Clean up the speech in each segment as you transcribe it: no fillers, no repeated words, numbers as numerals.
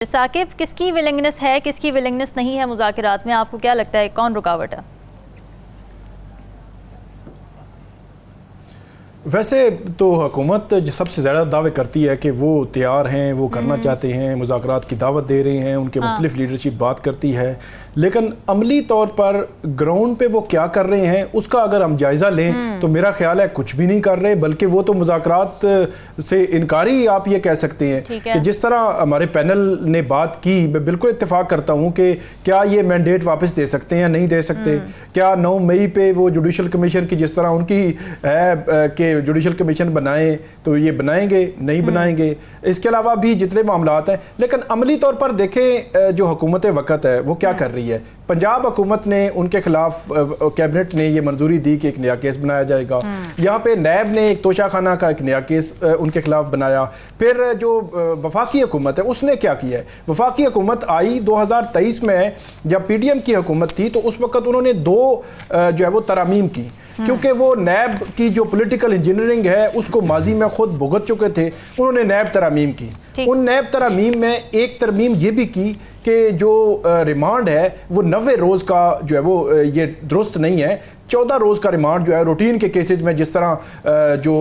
साकिब, किसकी विलिंगनेस है, किसकी विलिंगनेस नहीं है मुज़ाकरात में? आपको क्या लगता है कौन रुकावट है? वैसे तो हुकूमत सबसे ज़्यादा दावे करती है कि वो तैयार हैं, वो करना चाहते हैं, मुज़ाकरात की दावत दे रहे हैं, उनके मुख्तलिफ लीडरशिप बात करती है, लेकिन अमली तौर पर ग्राउंड पे वो क्या कर रहे हैं उसका अगर हम जायज़ा लें तो मेरा ख्याल है कुछ भी नहीं कर रहे, बल्कि वो तो मुज़ाकरात से इनकारी आप ये कह सकते हैं कि जिस तरह हमारे पैनल ने बात की, मैं बिल्कुल इत्तेफाक करता हूँ कि क्या ये मैंडेट वापस दे सकते हैं या नहीं दे सकते। क्या 9 मई पे वो जुडिशल कमीशन की जिस तरह उनकी है कि जुडिशल कमीशन बनाएं तो ये बनाएंगे, नहीं बनाएंगे। इसके अलावा भी जितने मामलात हैं, लेकिन अमली तौर पर देखें जो हुकूमत वक़्त है वो क्या कर रही है। पंजाब हुकूमत ने उनके खिलाफ कैबिनेट ने ये मंजूरी दी कि एक नया केस बनाया जाएगा। यहाँ पे नैब ने एक तोशाखाना का एक नया केस उनके खिलाफ बनाया। फिर जो वफाकी हुकूमत है उसने क्या किया है, वफाकी हुकूमत आई 2023 में जब PDM की हुकूमत थी तो उस वक्त उन्होंने 2 जो है वो तरामीम की, क्योंकि वो नैब की जो पॉलिटिकल इंजीनियरिंग है उसको माजी में खुद भुगत चुके थे। उन्होंने नैब तरामीम की। उन नैब तरामीम में एक तरमीम ये भी की कि जो रिमांड है वो 90 रोज़ का जो है वो ये दुरुस्त नहीं है, 14 रोज़ का रिमांड जो है रूटीन के केसेस में, जिस तरह जो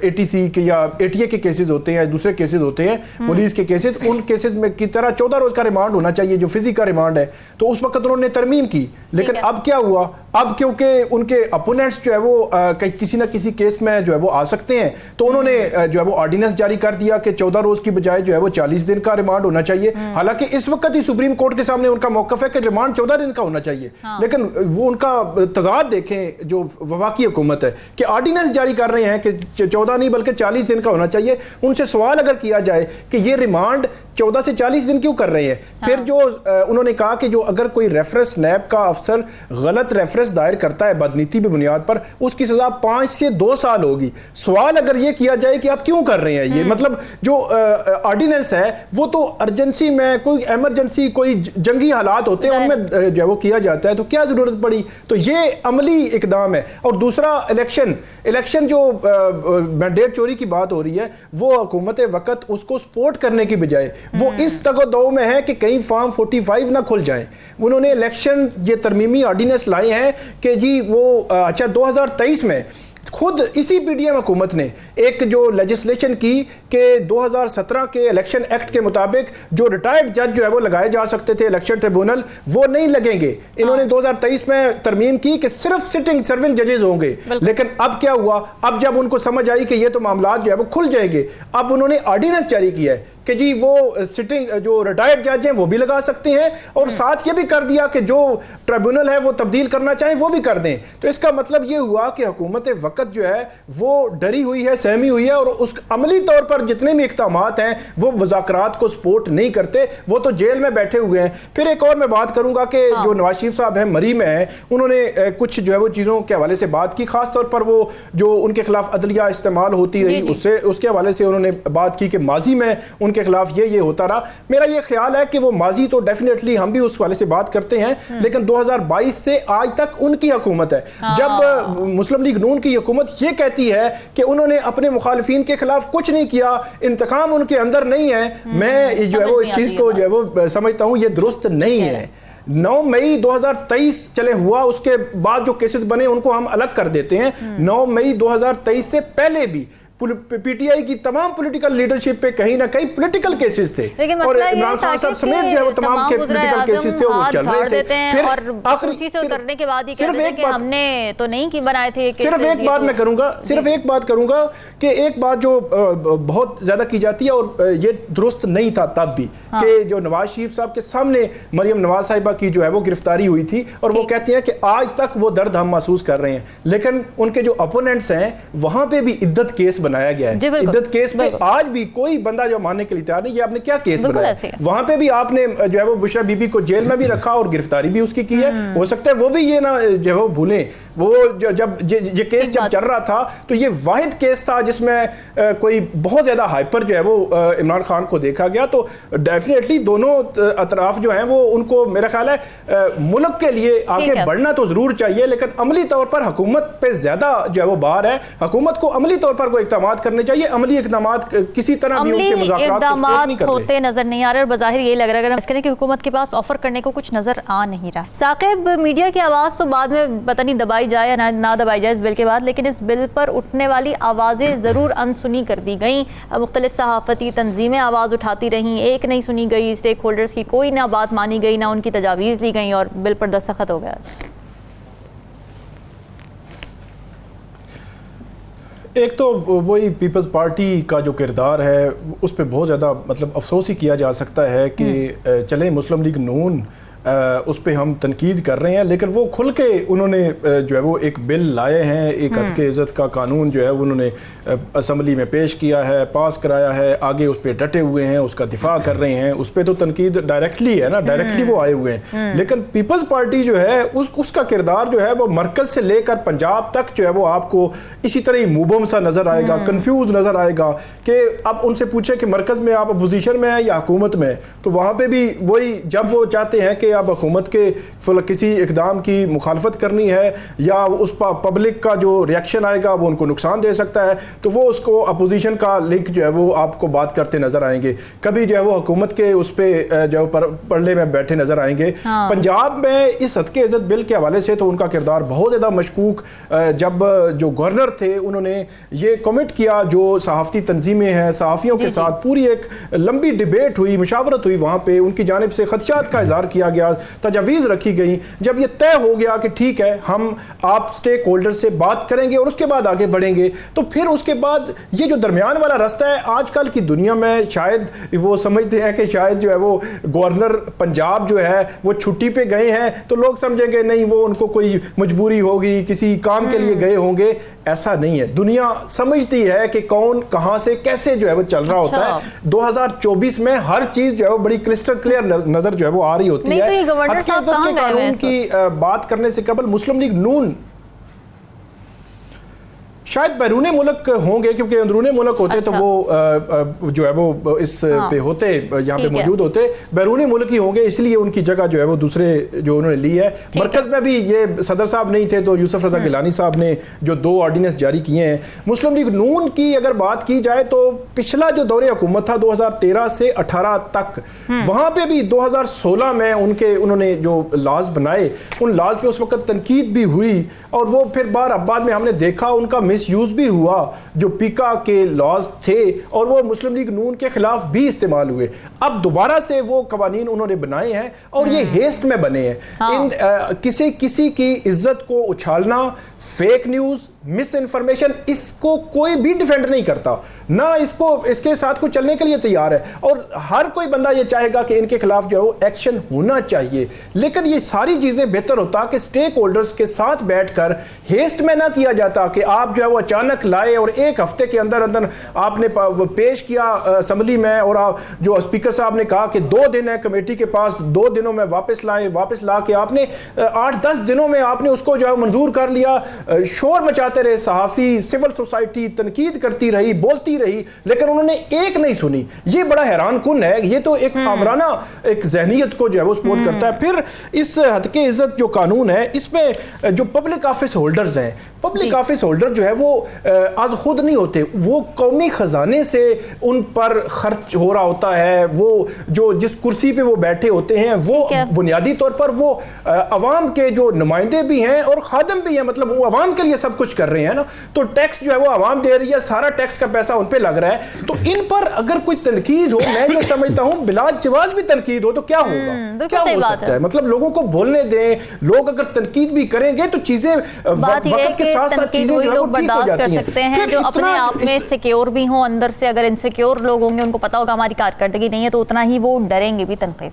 ATC के या ATA के केसेस होते हैं, दूसरे केसेस होते हैं पुलिस के केसेस, उन केसेस में की तरह 14 रोज़ का रिमांड होना चाहिए जो फिजिकल रिमांड है। तो उस वक्त उन्होंने तरमीम की, लेकिन अब क्या हुआ, अब क्योंकि उनके अपोनेंट्स जो है वो किसी ना किसी केस में जो है वो आ सकते हैं, तो उन्होंने जो है वो ऑर्डिनेंस जारी कर दिया कि 14 रोज़ की बजाय जो है वो 40 दिन का रिमांड होना चाहिए। हालांकि इस वक्त ही सुप्रीम कोर्ट के सामने उनका मौकफ है कि रिमांड 14 दिन का होना चाहिए, लेकिन वो उनका तजाद देखें जो वफाकी हुकूमत है कि ऑर्डिनेंस जारी कर रहे हैं कि 14 नहीं बल्कि 40 दिन का होना चाहिए। उनसे सवाल अगर किया जाए कि ये रिमांड 14 से 40 दिन क्यों कर रहे हैं, फिर जो उन्होंने कहा कि जो अगर कोई रेफरेंस नैब का अफसर गलत रेफरेंस दायर करता है बदनीति की बुनियाद पर, उसकी सजा 5 से 2 साल होगी। सवाल अगर ये किया जाए कि आप क्यों कर रहे हैं ये, मतलब जो ऑर्डिनेंस है वो तो अर्जेंसी में, कोई इमरजेंसी, कोई जंगी हालात होते हैं उनमें जो है वो किया जाता है, तो क्या जरूरत पड़ी। तो ये अमली इकदाम है। और दूसरा इलेक्शन जो मैंडेट चोरी की बात हो रही है, वो हुकूमत वक्त उसको सपोर्ट करने की बजाय वो इस तगदो में है कि कहीं फॉर्म 45 ना खुल जाए। उन्होंने इलेक्शन ये तरमीमी ऑर्डिनेंस लाए हैं कि जी वो 2023 में खुद इसी PDM हुकूमत ने एक जो लेजिस्लेशन की कि 2017 के इलेक्शन एक्ट के मुताबिक जो रिटायर्ड जज जो है वो लगाए जा सकते थे इलेक्शन ट्रिब्यूनल, वो नहीं लगेंगे। इन्होंने 2023 में तरमीम की कि सिर्फ सिटिंग सर्विंग जजेस होंगे। लेकिन अब क्या हुआ, अब जब उनको समझ आई कि ये तो मामला जो है वो खुल जाएंगे, अब उन्होंने ऑर्डिनेंस जारी किया है कि जी वो सिटिंग जो रिटायर्ड जज हैं वो भी लगा सकते हैं, और साथ ये भी कर दिया कि जो ट्रिब्यूनल है वो तब्दील करना चाहें वो भी कर दें। तो इसका मतलब ये हुआ कि हुकूमत वक्त जो है वो डरी हुई है, सहमी हुई है, और उस अमली तौर पर जितने भी इक़दामात हैं वो मुज़ाकरात को सपोर्ट नहीं करते, वो तो जेल में बैठे हुए हैं। फिर एक और मैं बात करूंगा कि जो नवाज शरीफ साहब हैं मरी में हैं, उन्होंने कुछ जो है वो चीज़ों के हवाले से बात की, खासतौर पर वो जो उनके खिलाफ अदलिया इस्तेमाल होती रही उसके हवाले से उन्होंने बात की कि माजी में के खिलाफ ये होता रहा। मेरा ये ख्याल है कि वो माजी तो डेफिनेटली हम भी उस वाले से बात करते हैं, लेकिन 2022 से आज तक उनकी हुकूमत है। जब मुस्लिम लीग नून की हुकूमत ये कहती है कि उन्होंने अपने मुखालिफिन के खिलाफ कुछ नहीं किया, इंतकाम उनके अंदर नहीं है, मैं जो है वो इस चीज को जो है वो समझता हूं ये दुरुस्त नहीं है। 9 मई 2023 चले हुआ, उसके बाद जो केसेस बने उनको हम अलग कर देते हैं। 9 मई 2023 से पहले भी PTI की तमाम पॉलिटिकल लीडरशिप पे कहीं ना कहीं पॉलिटिकल केसेस थे, और इमरान खान साहब समेत जो है वो तमाम के पॉलिटिकल केसेस थे, वो चल रहे थे। फिर आखिरी से उतरने के बाद ये कहते हैं कि हमने तो नहीं की बनाए थे। सिर्फ एक बात मैं करूंगा, सिर्फ एक बात करूंगा कि एक बात जो बहुत ज्यादा की जाती है और ये दुरुस्त नहीं था तब भी, कि जो नवाज शरीफ साहब के सामने मरियम नवाज साहिबा की जो है वो गिरफ्तारी हुई थी, और वो कहती हैं कि आज तक वो दर्द हम महसूस कर रहे हैं, लेकिन उनके जो अपोनेंट्स हैं वहां पे भी इद्दत केस बनाया गया है। इद्दत केस में आज भी कोई बंदा जो मानने के लिए तैयार नहीं, ये आपने क्या केस बनाया, वहां पे भी आपने जो है वो बुशरा बीबी को जेल में भी रखा और गिरफ्तारी भी उसकी की है। हो सकता है वो भी ये ना जो है वो भूलें। वो जब ये केस जब चल रहा था तो ये वाहिद केस था जिसमें कोई बहुत ज्यादा हाइपर जो है वो इमरान खान को देखा गया। तो डेफिनेटली दोनों अतराफ जो हैं वो उनको मेरा ख्याल है मुल्क के लिए आगे बढ़ना तो जरूर चाहिए, लेकिन अमली तौर पर हुकूमत पे ज्यादा जो है वो बार है। हुकूमत को अमली तौर पर कोई इक़दामात करने चाहिए, अमली इक़दामात किसी तरह भी उनके मुज़ाकरात होते नजर नहीं आ रहे और बज़ाहिर ये लग रहा है अगर कि हुकूमत के पास ऑफर करने को कुछ नजर आ नहीं रहा। साकिब, मीडिया की आवाज़ तो बाद में पता नहीं दबाई जाए या ना दबाई जाए इस बिल के बाद, लेकिन इस बिल पर उठने वाली आवाज़ें ज़रूर अनसुनी कर दी गई। मुख्तलिफ सहाफ़ती तंजीमें आवाज़ उठाती रहीं, एक नहीं सुनी गई, स्टेक होल्डर्स की कोई ना बात मानी गई, ना उनकी तजावीज़ ली गई और बिल पर दस्तखत हो गया। एक तो वही पीपल्स पार्टी का जो किरदार है उस पर बहुत ज़्यादा मतलब अफसोस ही किया जा सकता है कि चलें मुस्लिम लीग नून उस पर हम तनकीद कर रहे हैं, लेकिन वो खुल के उन्होंने जो है वो एक बिल लाए हैं, एक हद के इज़्ज़त का कानून जो है उन्होंने असम्बली में पेश किया है, पास कराया है, आगे उस पर डटे हुए हैं, उसका दिफा कर रहे हैं। उस पर तो तनकीद डायरेक्टली है ना, डायरेक्टली वो आए हुए हैं। लेकिन पीपल्स पार्टी जो है उसका किरदार जो है वो मरकज़ से लेकर पंजाब तक जो है वो आपको इसी तरह ही मुबम सा नज़र आएगा, कन्फ्यूज नज़र आएगा कि अब उनसे पूछे कि मरकज़ में आप अपोजिशन में है या हुकूमत में, तो वहाँ पर भी वही जब वो चाहते हैं कि अब हुकूमत के किसी इकदाम की मुखालफत करनी है या उस पर पब्लिक का जो रिएक्शन आएगा वो उनको नुकसान दे सकता है, तो वो उसको अपोजिशन का लिंक जो है वो आपको बात करते नजर आएंगे। कभी जो है वो हुकूमत के उस पर जो पड़ले में बैठे नजर आएंगे। पंजाब में इस हद के इज़्ज़त बिल के हवाले से तो उनका किरदार बहुत ज़्यादा मशकूक, जब जो गवर्नर थे उन्होंने ये कमिट किया, जो सहाफ़ती तंजीमें हैं सहाफ़ियों के साथ पूरी एक लंबी डिबेट हुई, मुशावरत हुई, वहाँ पर उनकी जानिब से खदशात का इज़हार किया गया, तजावीज़ रखी गई। जब ये तय हो गया कि ठीक है हम आप स्टेक होल्डर से बात करेंगे और उसके बाद आगे बढ़ेंगे, तो फिर उसके बाद ये जो दरमियान वाला रास्ता है, आजकल की दुनिया में शायद वो समझते हैं कि शायद जो है वो गवर्नर पंजाब जो है वो छुट्टी पे गए हैं तो लोग समझेंगे नहीं वो उनको कोई मजबूरी होगी, किसी काम के लिए गए होंगे। ऐसा नहीं है, दुनिया समझती है कि कौन कहां से कैसे जो है वो चल रहा होता है। 2024 में हर चीज जो है वो बड़ी क्रिस्टल क्लियर नजर जो है वो आ रही होती है। गवर्नर साहब कहां गए कानून की बात करने से कबल मुस्लिम लीग नून शायद बैरून मुल्क होंगे, क्योंकि अंदरूनी मुल्क होते तो वो जो है वो इस पे होते, यहाँ पे मौजूद होते, बैरूनी मुल्क ही होंगे, इसलिए उनकी जगह जो है वो दूसरे जो उन्होंने ली है। मरकज में भी ये सदर साहब नहीं थे तो यूसुफ रजा गिलानी साहब ने जो 2 ऑर्डिनेंस जारी किए हैं। मुस्लिम लीग नून की अगर बात की जाए तो पिछला जो दौरे हुकूमत था 2013 से 18 तक, वहां पे भी 2016 में उन्होंने जो लॉज बनाए उन लॉज पे उस वक्त तनकीद भी हुई और वो फिर बाद में हमने देखा उनका मिसयूज भी हुआ। जो पीका के लॉज थे और वो मुस्लिम लीग नून के खिलाफ भी इस्तेमाल हुए। अब दोबारा से वो कवानीन उन्होंने बनाए हैं और ये हेस्ट में बने हैं। किसी की इज्जत को उछालना, फेक न्यूज, मिस इन्फॉर्मेशन, इसको कोई भी डिफेंड नहीं करता, ना इसके साथ को चलने के लिए तैयार है। और हर कोई बंदा ये चाहेगा कि इनके खिलाफ जो है एक्शन होना चाहिए। लेकिन ये सारी चीजें बेहतर होता कि स्टेक होल्डर्स के साथ बैठकर हेस्ट में ना किया जाता कि आप जो है वो अचानक लाए और एक हफ्ते के अंदर अंदर आपने पेश किया असेंबली में और जो स्पीकर साहब ने कहा कि 2 दिन है कमेटी के पास, 2 दिनों में वापस ला के आपने 8-10 दिनों में आपने उसको जो है मंजूर कर लिया। शोर मचाते रहे सहाफी, सिविल सोसाइटी तनकीद करती रही, बोलती रही, लेकिन उन्होंने एक नहीं सुनी। ये बड़ा हैरान कुन है। ये तो एक आमराना एक जहनीयत को जो है वो सपोर्ट करता है। फिर इस हद के इज्जत जो कानून है इसमें जो पब्लिक ऑफिस होल्डर्स हैं, पब्लिक ऑफिस होल्डर जो है वो आज खुद नहीं होते, वो कौमी खजाने से उन पर खर्च हो रहा होता है। वो जो जिस कुर्सी पे वो बैठे होते हैं वो बुनियादी तौर पर वो अवाम के जो नुमाइंदे भी हैं और खादम भी हैं, मतलब वो अवाम के लिए सब कुछ कर रहे हैं ना। तो टैक्स जो है वो अवाम दे रही है, सारा टैक्स का पैसा उन पे लग रहा है। तो इन पर अगर कोई तनकीद हो, मैं जो समझता हूँ बिलाजवाज भी तनकीद हो तो क्या होगा, क्या हो सकता है। मतलब लोगों को बोलने दें, लोग अगर तनकीद भी करेंगे तो चीजें वक्त के तनकीद वही लोग बर्दाश्त कर सकते हैं जो अपने आप में सिक्योर भी हों अंदर से। अगर इनसिक्योर लोग होंगे, उनको पता होगा हमारी कारकर्दगी नहीं है, तो उतना ही वो डरेंगे भी तनकीद से।